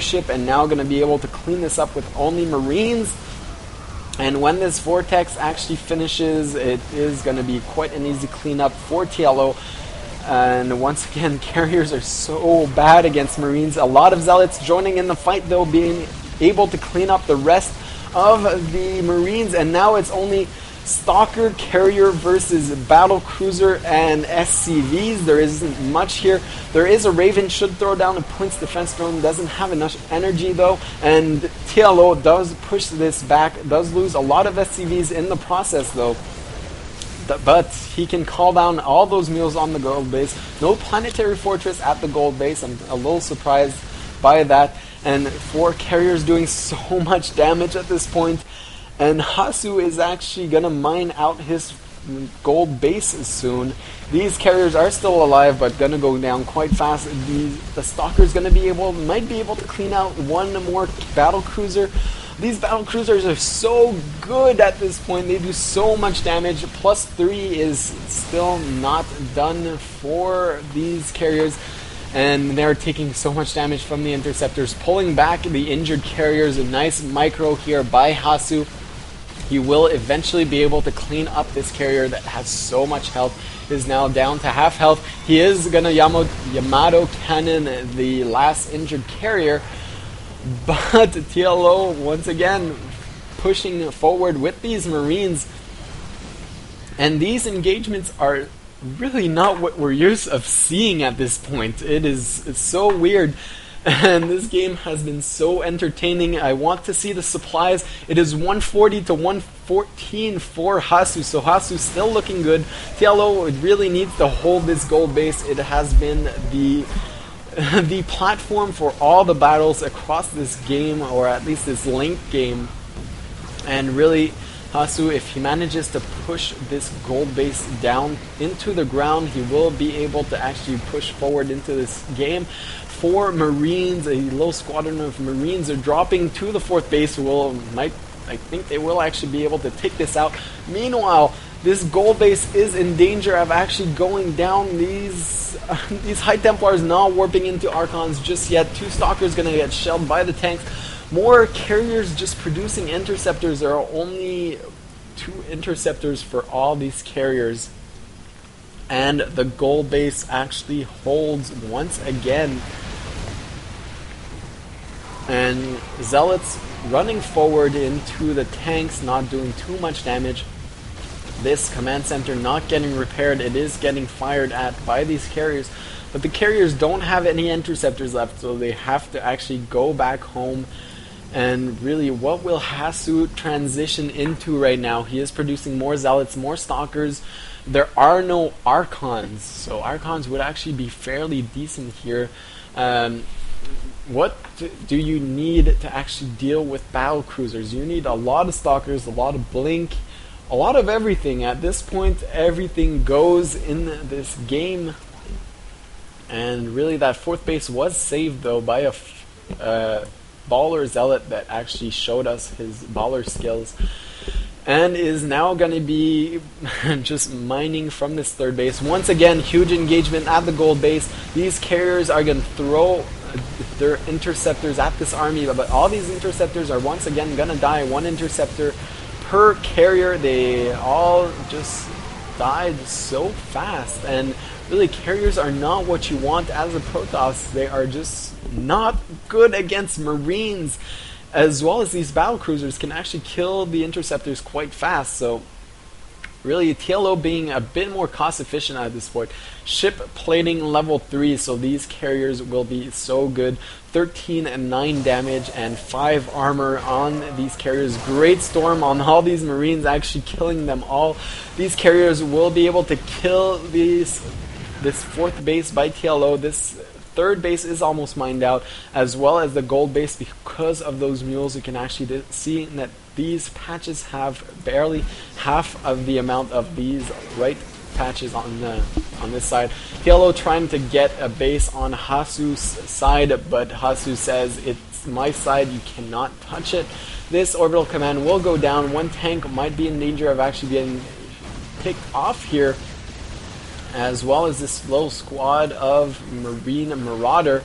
ship and now going to be able to clean this up with only Marines. And when this vortex actually finishes, it is going to be quite an easy cleanup for TLO. And once again, carriers are so bad against Marines. A lot of Zealots joining in the fight, though, being able to clean up the rest of the Marines. And now it's only Stalker, Carrier versus Battle Cruiser and SCVs. There isn't much here. There is a Raven, should throw down a points defense drone. Doesn't have enough energy, though. And TLO does push this back. Does lose a lot of SCVs in the process, though. But he can call down all those mules on the gold base. No planetary fortress at the gold base. I'm a little surprised by that. And 4 carriers doing so much damage at this point. And Hasu is actually going to mine out his gold base soon. These carriers are still alive, but going to go down quite fast. The Stalker's going to might be able to clean out one more battle cruiser. These battle cruisers are so good at this point. They do so much damage. +3 is still not done for these carriers. And they're taking so much damage from the interceptors, pulling back the injured carriers. A nice micro here by Hasu. He will eventually be able to clean up this carrier that has so much health. Is now down to half health. He is gonna Yamato cannon the last injured carrier, but TLO once again pushing forward with these Marines. And these engagements are really not what we're used of seeing at this point. It's so weird. And this game has been so entertaining. I want to see the supplies. It is 140 to 114 for Hasu. So Hasu's still looking good. TLO really needs to hold this gold base. It has been the platform for all the battles across this game, or at least this link game. And really, Hasu, if he manages to push this gold base down into the ground, he will be able to actually push forward into this game. 4 Marines, a little squadron of Marines are dropping to the 4th base. I think they will actually be able to take this out. Meanwhile, this gold base is in danger of actually going down. These High Templars not warping into Archons just yet. 2 Stalkers going to get shelled by the tanks. More carriers just producing interceptors. There are only 2 interceptors for all these carriers. And the gold base actually holds once again. And Zealots running forward into the tanks, not doing too much damage. This command center not getting repaired. It is getting fired at by these carriers. But the carriers don't have any interceptors left, so they have to actually go back home. And really, what will Hasu transition into right now? He is producing more Zealots, more Stalkers. There are no Archons, so Archons would actually be fairly decent here. What do you need to actually deal with battle cruisers? You need a lot of Stalkers, a lot of blink, a lot of everything. At this point, everything goes in this game. And really, that 4th base was saved, though, by a baller Zealot that actually showed us his baller skills. And is now going to be just mining from this 3rd base. Once again, huge engagement at the gold base. These carriers are going to throw their interceptors at this army, but all these interceptors are once again going to die. 1 interceptor per carrier. They all just died so fast. And really, carriers are not what you want as a Protoss. They are just not good against Marines. As well as these battle cruisers can actually kill the interceptors quite fast. So really, TLO being a bit more cost efficient at this point. Ship plating level 3, so these carriers will be so good. 13 and 9 damage and 5 armor on these carriers. Great storm on all these Marines, actually killing them all. These carriers will be able to kill this 4th base by TLO. This 3rd base is almost mined out, as well as the gold base. Because of those mules, you can actually see that these patches have barely half of the amount of these right patches on this side. TLO trying to get a base on Hasu's side, but Hasu says, it's my side, you cannot touch it. This orbital command will go down. 1 tank might be in danger of actually getting picked off here, as well as this little squad of Marine Marauder.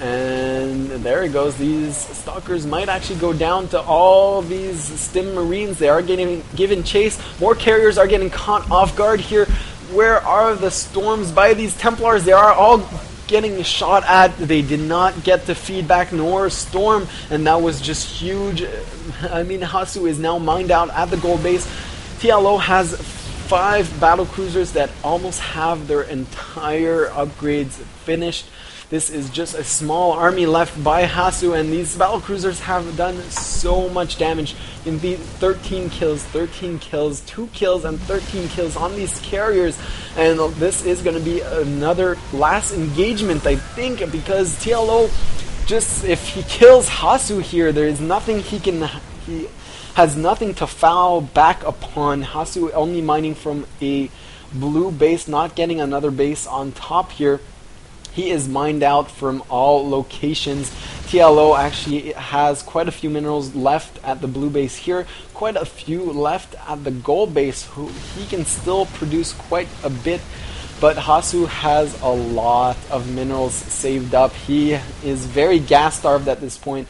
And there it goes. These stalkers might actually go down to all these stim marines. They are getting given chase. More carriers are getting caught off guard here. Where are the storms by these Templars? They are all getting shot at. They did not get the feedback nor storm, and that was just huge. I mean, Hasu is now mined out at the gold base. TLO has 5 battle cruisers that almost have their entire upgrades finished. This is just a small army left by Hasu, and these battle cruisers have done so much damage. In the 13 kills, 2 kills, and 13 kills on these carriers. And this is going to be another last engagement, I think, because TLO just, if he kills Hasu here, there is nothing he has nothing to foul back upon. Hasu only mining from a blue base, not getting another base on top here. He is mined out from all locations. TLO actually has quite a few minerals left at the blue base here, quite a few left at the gold base. He can still produce quite a bit, but Hasu has a lot of minerals saved up. He is very gas starved at this point,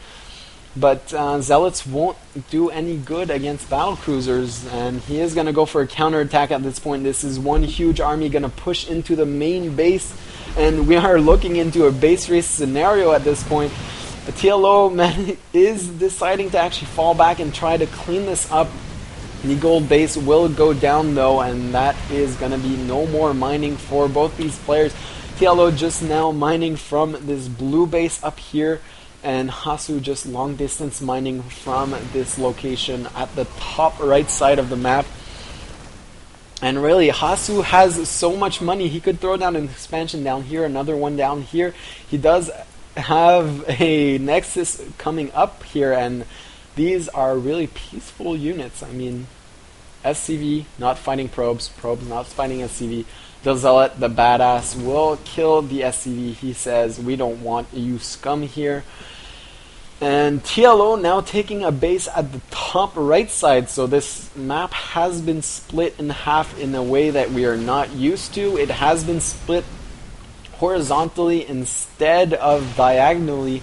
but Zealots won't do any good against battle cruisers, and he is going to go for a counterattack at this point. This is one huge army going to push into the main base, and we are looking into a base race scenario at this point. The TLO man is deciding to actually fall back and try to clean this up. The gold base will go down though, and that is going to be no more mining for both these players. TLO just now mining from this blue base up here, and Hasu just long distance mining from this location at the top right side of the map. And really, Hasu has so much money. He could throw down an expansion down here, another one down here. He does have a Nexus coming up here, and these are really peaceful units. I mean, SCV not fighting probes, probes not fighting SCV. The Zealot, the badass, will kill the SCV. He says, we don't want you scum here. And TLO now taking a base at the top right side, so this map has been split in half in a way that we are not used to. It has been split horizontally instead of diagonally,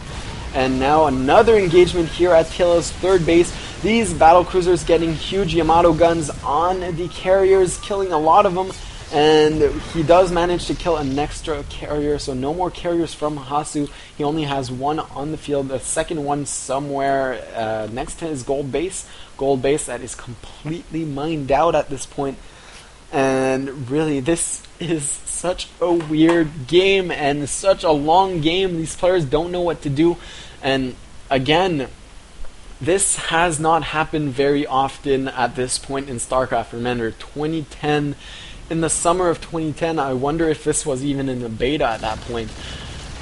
and now another engagement here at TLO's third base. These battle cruisers getting huge Yamato guns on the carriers, killing a lot of them. And he does manage to kill an extra carrier, so no more carriers from Hasu. He only has one on the field, the second one somewhere next to his gold base that is completely mined out at this point. And really, this is such a weird game and such a long game. These players don't know what to do. And again, this has not happened very often at this point in StarCraft. Remember, 2010... in the summer of 2010, I wonder if this was even in the beta at that point.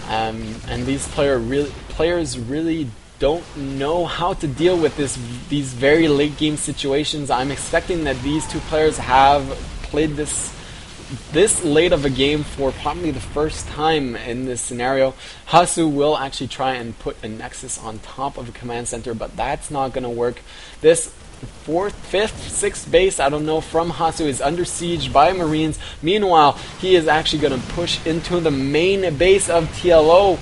And these players really don't know how to deal with these very late game situations. I'm expecting that these two players have played this late of a game for probably the first time in this scenario. Hasu will actually try and put a Nexus on top of a command center, but that's not going to work. This 4th, 5th, 6th base, I don't know, from Hasu is under siege by Marines. Meanwhile, he is actually going to push into the main base of TLO.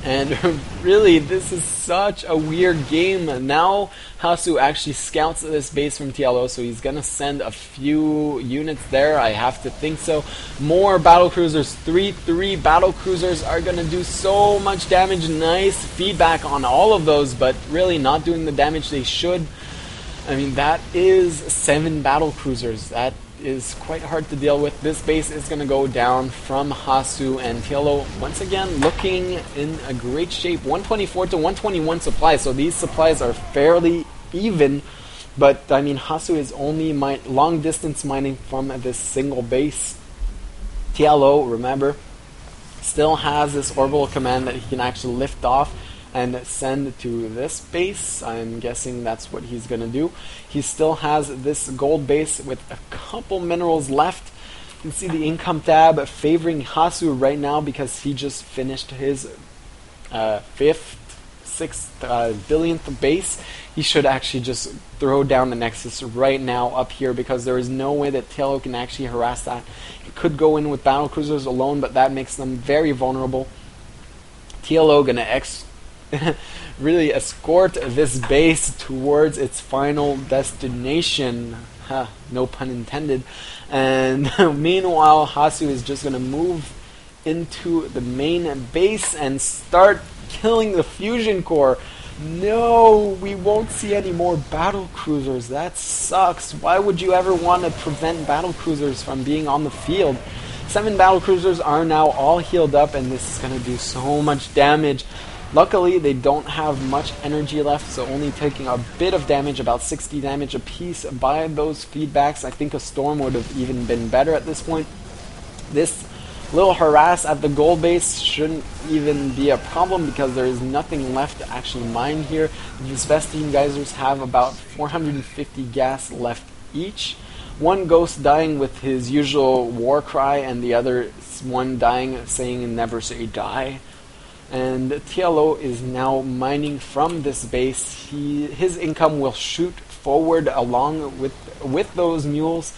And really, this is such a weird game. Now, Hasu actually scouts this base from TLO, so he's going to send a few units there, I have to think so. More battle cruisers, 3 battle cruisers are going to do so much damage. Nice feedback on all of those, but really not doing the damage they should. I mean, that is 7 battle cruisers. That is quite hard to deal with. This base is going to go down from Hasu, and TLO once again looking in a great shape. 124 to 121 supplies, so these supplies are fairly even, but I mean, Hasu is only long distance mining from this single base. TLO, remember, still has this orbital command that he can actually lift off and send to this base. I'm guessing that's what he's going to do. He still has this gold base with a couple minerals left. You can see the income tab favoring Hasu right now because he just finished his 5th, 6th, billionth base. He should actually just throw down the Nexus right now up here because there is no way that TLO can actually harass that. He could go in with battle cruisers alone, but that makes them very vulnerable. TLO gonna really escort this base towards its final destination. No pun intended. And meanwhile, Hasu is just gonna move into the main base and start killing the fusion core. No, we won't see any more battle cruisers. That sucks. Why would you ever want to prevent battle cruisers from being on the field? 7 battle cruisers are now all healed up, and this is going to do so much damage. Luckily, they don't have much energy left, so only taking a bit of damage, about 60 damage apiece by those feedbacks. I think a storm would have even been better at this point. This little harass at the gold base shouldn't even be a problem because there is nothing left to actually mine here. The Vespene geysers have about 450 gas left each. One ghost dying with his usual war cry, and the other one dying saying never say die. And TLO is now mining from this base. His income will shoot forward along with those mules.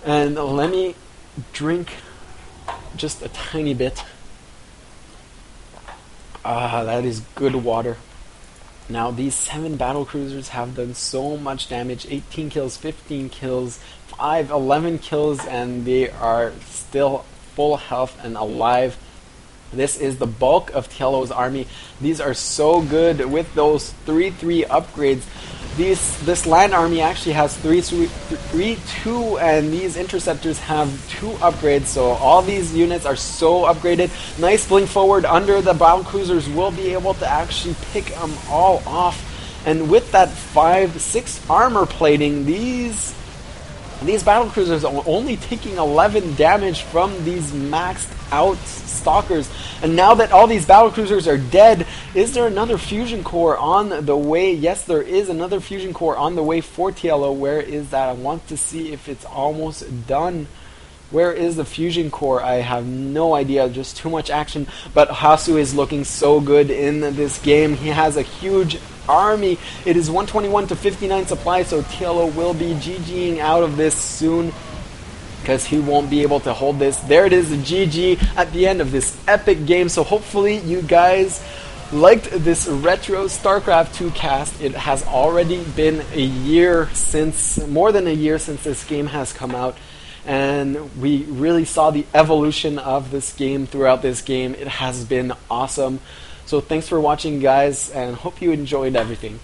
And let me drink just a tiny bit. That is good water. Now these 7 battle cruisers have done so much damage. 18 kills, 15 kills, 11 kills, and they are still full health and alive. This is the bulk of TLO's army. These are so good with those 3-3 upgrades. This land army actually has 3-2, and these interceptors have 2 upgrades, so all these units are so upgraded. Nice blink forward under the battle cruisers will be able to actually pick them all off. And with that 5-6 armor plating, these battle cruisers are only taking 11 damage from these maxed out stalkers. And now that all these battle cruisers are dead, is there another fusion core on the way? Yes, there is another fusion core on the way for TLO. Where is that? I want to see if it's almost done. Where is the fusion core? I have no idea, just too much action. But Hasu is looking so good in this game. He has a huge army. It is 121 to 59 supply, so TLO will be GGing out of this soon because he won't be able to hold this. There it is, a GG at the end of this epic game. So hopefully you guys liked this retro StarCraft 2 cast. It has already been more than a year since this game has come out, and we really saw the evolution of this game throughout this game. It has been awesome. So thanks for watching, guys, and hope you enjoyed everything.